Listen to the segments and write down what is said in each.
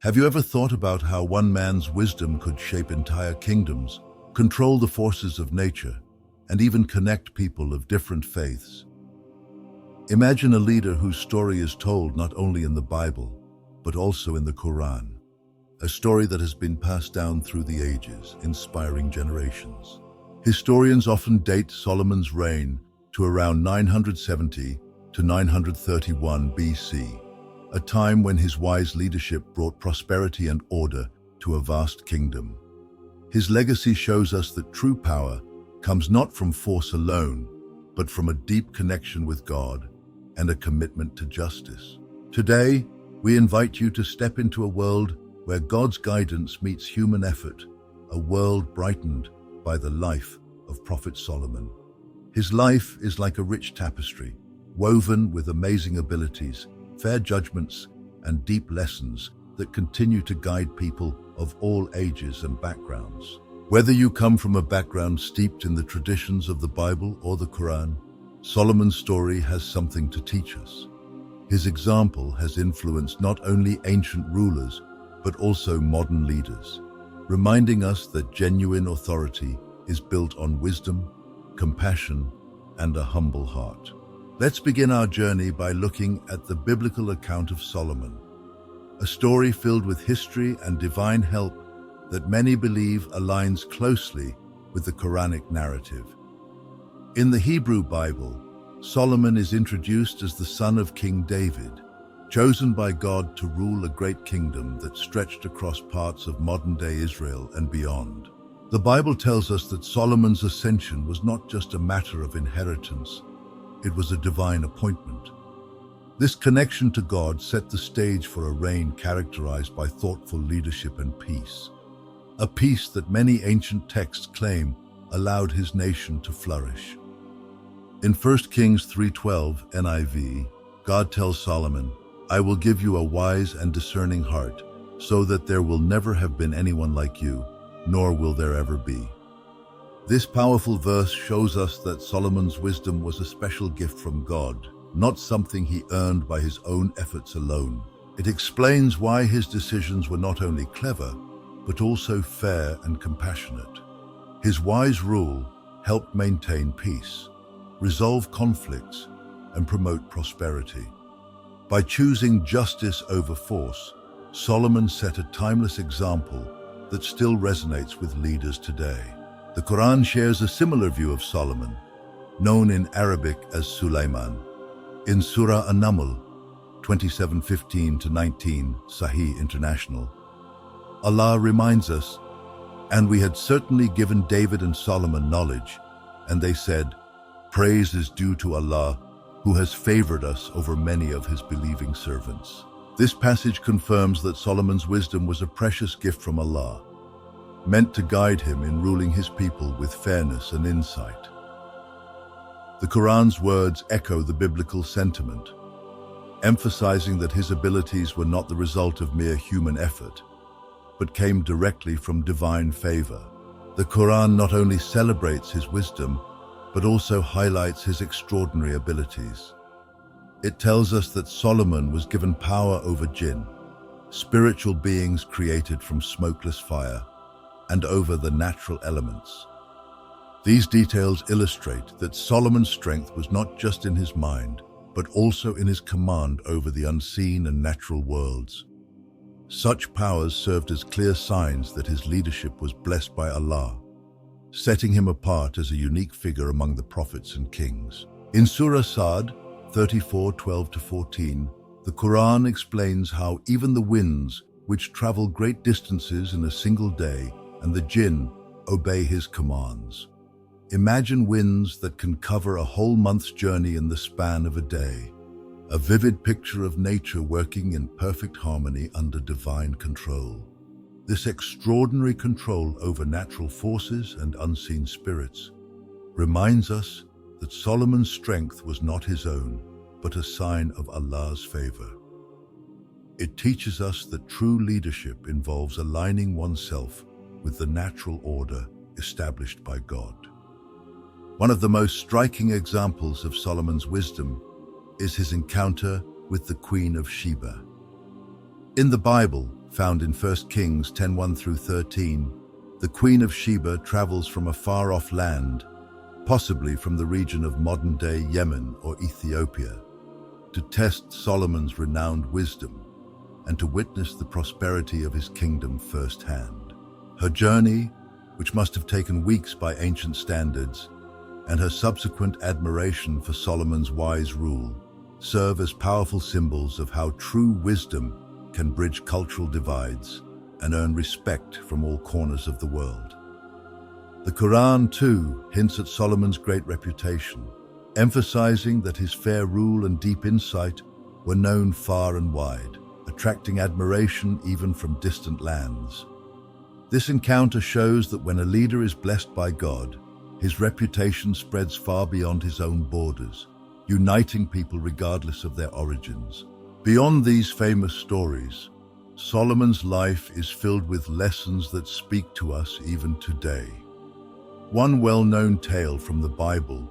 Have you ever thought about how one man's wisdom could shape entire kingdoms, control the forces of nature, and even connect people of different faiths? Imagine a leader whose story is told not only in the Bible, but also in the Quran, a story that has been passed down through the ages, inspiring generations. Historians often date Solomon's reign to around 970 to 931 BC, a time when his wise leadership brought prosperity and order to a vast kingdom. His legacy shows us that true power comes not from force alone, but from a deep connection with God and a commitment to justice. Today, we invite you to step into a world where God's guidance meets human effort, a world brightened by the life of Prophet Solomon. His life is like a rich tapestry, woven with amazing abilities, fair judgments, and deep lessons that continue to guide people of all ages and backgrounds. Whether you come from a background steeped in the traditions of the Bible or the Quran, Solomon's story has something to teach us. His example has influenced not only ancient rulers, but also modern leaders, reminding us that genuine authority is built on wisdom, compassion, and a humble heart. Let's begin our journey by looking at the biblical account of Solomon, a story filled with history and divine help that many believe aligns closely with the Quranic narrative. In the Hebrew Bible, Solomon is introduced as the son of King David, chosen by God to rule a great kingdom that stretched across parts of modern-day Israel and beyond. The Bible tells us that Solomon's ascension was not just a matter of inheritance, it was a divine appointment. This connection to God set the stage for a reign characterized by thoughtful leadership and peace, a peace that many ancient texts claim allowed his nation to flourish. In 1 Kings 3:12 NIV, God tells Solomon, "I will give you a wise and discerning heart, so that there will never have been anyone like you, nor will there ever be." This powerful verse shows us that Solomon's wisdom was a special gift from God, not something he earned by his own efforts alone. It explains why his decisions were not only clever, but also fair and compassionate. His wise rule helped maintain peace, resolve conflicts, and promote prosperity. By choosing justice over force, Solomon set a timeless example that still resonates with leaders today. The Quran shares a similar view of Solomon, known in Arabic as Sulaiman. In Surah An-Naml 27:15-19, Sahih International, Allah reminds us, "And we had certainly given David and Solomon knowledge, and they said, 'Praise is due to Allah, who has favored us over many of his believing servants.'" This passage confirms that Solomon's wisdom was a precious gift from Allah, meant to guide him in ruling his people with fairness and insight. The Quran's words echo the biblical sentiment, emphasizing that his abilities were not the result of mere human effort, but came directly from divine favor. The Quran not only celebrates his wisdom, but also highlights his extraordinary abilities. It tells us that Solomon was given power over jinn, spiritual beings created from smokeless fire, and over the natural elements. These details illustrate that Solomon's strength was not just in his mind, but also in his command over the unseen and natural worlds. Such powers served as clear signs that his leadership was blessed by Allah, setting him apart as a unique figure among the prophets and kings. In Surah Sa'd 34:12-14, the Quran explains how even the winds, which travel great distances in a single day, and the jinn obey his commands. Imagine winds that can cover a whole month's journey in the span of a day, a vivid picture of nature working in perfect harmony under divine control. This extraordinary control over natural forces and unseen spirits reminds us that Solomon's strength was not his own, but a sign of Allah's favor. It teaches us that true leadership involves aligning oneself with the natural order established by God. One of the most striking examples of Solomon's wisdom is his encounter with the Queen of Sheba. In the Bible, found in 1 Kings 10:1 through 13, the Queen of Sheba travels from a far-off land, possibly from the region of modern-day Yemen or Ethiopia, to test Solomon's renowned wisdom and to witness the prosperity of his kingdom firsthand. Her journey, which must have taken weeks by ancient standards, and her subsequent admiration for Solomon's wise rule serve as powerful symbols of how true wisdom can bridge cultural divides and earn respect from all corners of the world. The Quran, too, hints at Solomon's great reputation, emphasizing that his fair rule and deep insight were known far and wide, attracting admiration even from distant lands. This encounter shows that when a leader is blessed by God, his reputation spreads far beyond his own borders, uniting people regardless of their origins. Beyond these famous stories, Solomon's life is filled with lessons that speak to us even today. One well-known tale from the Bible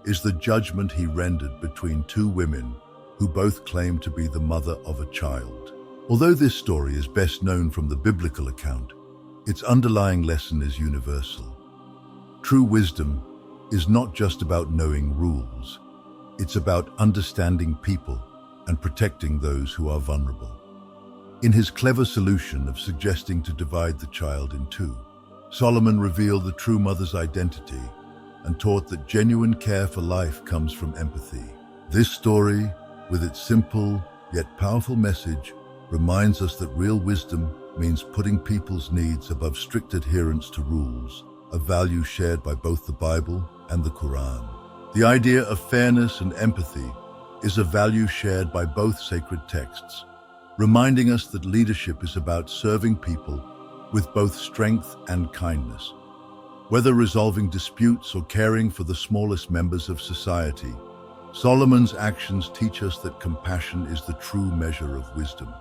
is the judgment he rendered between two women who both claimed to be the mother of a child. Although this story is best known from the biblical account, its underlying lesson is universal. True wisdom is not just about knowing rules. It's about understanding people and protecting those who are vulnerable. In his clever solution of suggesting to divide the child in two, Solomon revealed the true mother's identity and taught that genuine care for life comes from empathy. This story, with its simple yet powerful message, reminds us that real wisdom means putting people's needs above strict adherence to rules, a value shared by both the Bible and the Quran. The idea of fairness and empathy is a value shared by both sacred texts, reminding us that leadership is about serving people with both strength and kindness. Whether resolving disputes or caring for the smallest members of society, Solomon's actions teach us that compassion is the true measure of wisdom.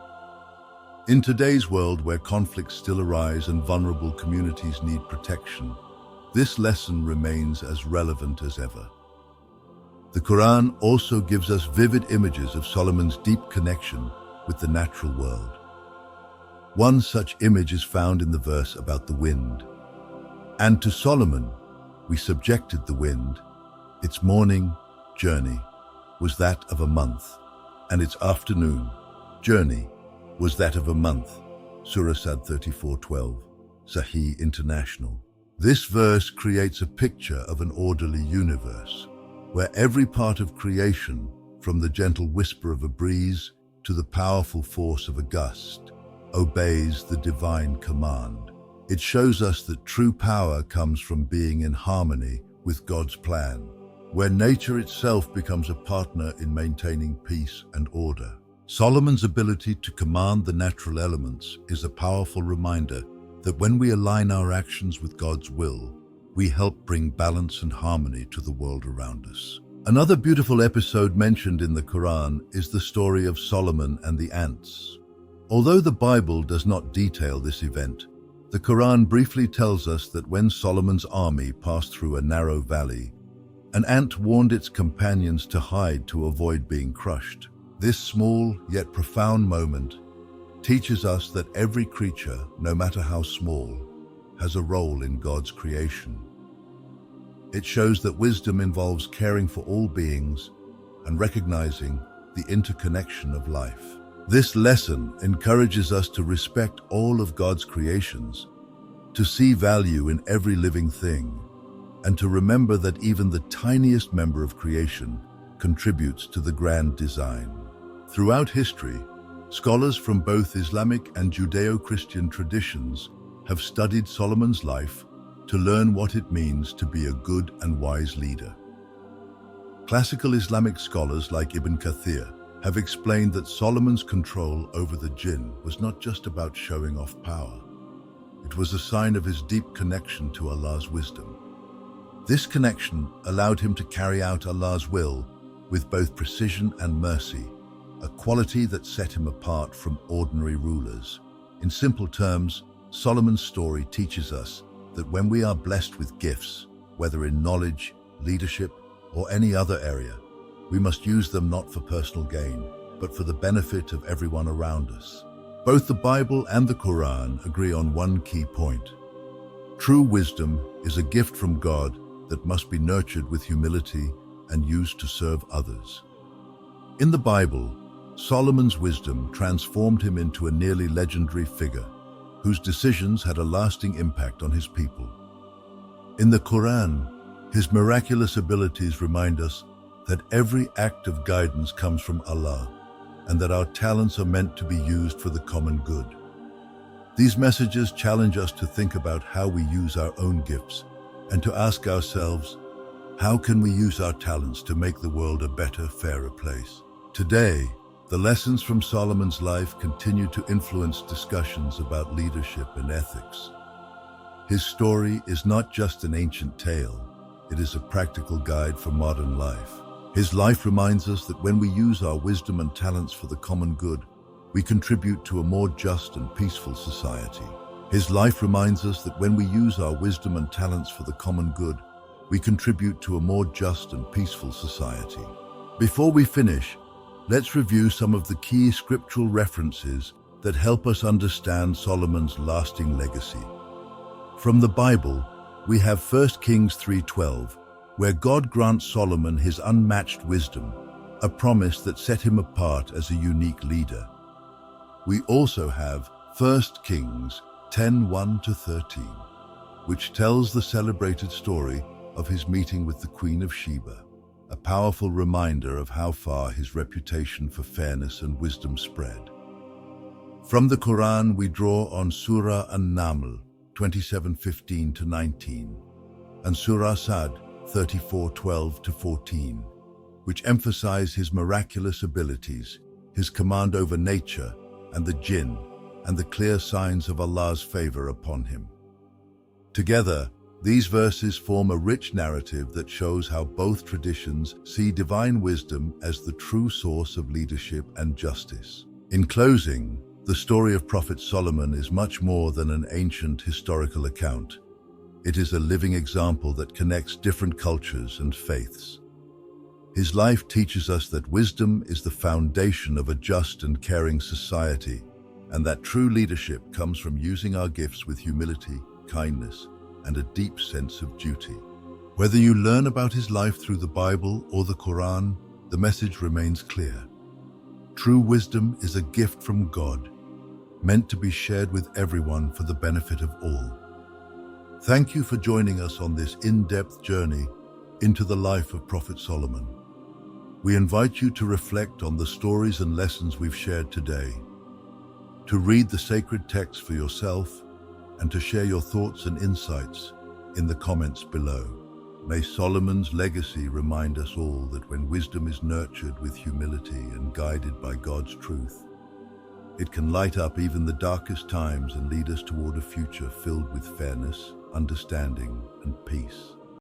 In today's world where conflicts still arise and vulnerable communities need protection, this lesson remains as relevant as ever. The Quran also gives us vivid images of Solomon's deep connection with the natural world. One such image is found in the verse about the wind. And to Solomon we subjected the wind. Its morning journey was that of a month, and its afternoon journey was that of a month. Surah Sad 34:12, Sahih International. This verse creates a picture of an orderly universe, where every part of creation, from the gentle whisper of a breeze to the powerful force of a gust, obeys the divine command. It shows us that true power comes from being in harmony with God's plan, where nature itself becomes a partner in maintaining peace and order. Solomon's ability to command the natural elements is a powerful reminder that when we align our actions with God's will, we help bring balance and harmony to the world around us. Another beautiful episode mentioned in the Quran is the story of Solomon and the ants. Although the Bible does not detail this event, the Quran briefly tells us that when Solomon's army passed through a narrow valley, an ant warned its companions to hide to avoid being crushed. This small yet profound moment teaches us that every creature, no matter how small, has a role in God's creation. It shows that wisdom involves caring for all beings and recognizing the interconnection of life. This lesson encourages us to respect all of God's creations, to see value in every living thing, and to remember that even the tiniest member of creation contributes to the grand design. Throughout history, scholars from both Islamic and Judeo-Christian traditions have studied Solomon's life to learn what it means to be a good and wise leader. Classical Islamic scholars like Ibn Kathir have explained that Solomon's control over the jinn was not just about showing off power. It was a sign of his deep connection to Allah's wisdom. This connection allowed him to carry out Allah's will with both precision and mercy, a quality that set him apart from ordinary rulers. In simple terms, Solomon's story teaches us that when we are blessed with gifts, whether in knowledge, leadership, or any other area, we must use them not for personal gain, but for the benefit of everyone around us. Both the Bible and the Quran agree on one key point. True wisdom is a gift from God that must be nurtured with humility and used to serve others. In the Bible, Solomon's wisdom transformed him into a nearly legendary figure whose decisions had a lasting impact on his people. In the Quran, his miraculous abilities remind us that every act of guidance comes from Allah and that our talents are meant to be used for the common good. These messages challenge us to think about how we use our own gifts and to ask ourselves, how can we use our talents to make the world a better, fairer place? Today, the lessons from Solomon's life continue to influence discussions about leadership and ethics. His story is not just an ancient tale, it is a practical guide for modern life. His life reminds us that when we use our wisdom and talents for the common good, we contribute to a more just and peaceful society. His life reminds us that when we use our wisdom and talents for the common good, we contribute to a more just and peaceful society. Before we finish, let's review some of the key scriptural references that help us understand Solomon's lasting legacy. From the Bible, we have 1 Kings 3:12, where God grants Solomon his unmatched wisdom, a promise that set him apart as a unique leader. We also have 1 Kings 10:1-13, which tells the celebrated story of his meeting with the Queen of Sheba, a powerful reminder of how far his reputation for fairness and wisdom spread. From the Quran, we draw on Surah An-Naml 27:15-19 and Surah Sad 34:12-14, which emphasize his miraculous abilities, his command over nature and the jinn, and the clear signs of Allah's favor upon him. Together, these verses form a rich narrative that shows how both traditions see divine wisdom as the true source of leadership and justice. In closing, the story of Prophet Solomon is much more than an ancient historical account. It is a living example that connects different cultures and faiths. His life teaches us that wisdom is the foundation of a just and caring society, and that true leadership comes from using our gifts with humility, kindness, and a deep sense of duty. Whether you learn about his life through the Bible or the Quran, the message remains clear. True wisdom is a gift from God, meant to be shared with everyone for the benefit of all. Thank you for joining us on this in-depth journey into the life of Prophet Solomon. We invite you to reflect on the stories and lessons we've shared today, to read the sacred text for yourself, and to share your thoughts and insights in the comments below. May Solomon's legacy remind us all that when wisdom is nurtured with humility and guided by God's truth, it can light up even the darkest times and lead us toward a future filled with fairness, understanding, and peace.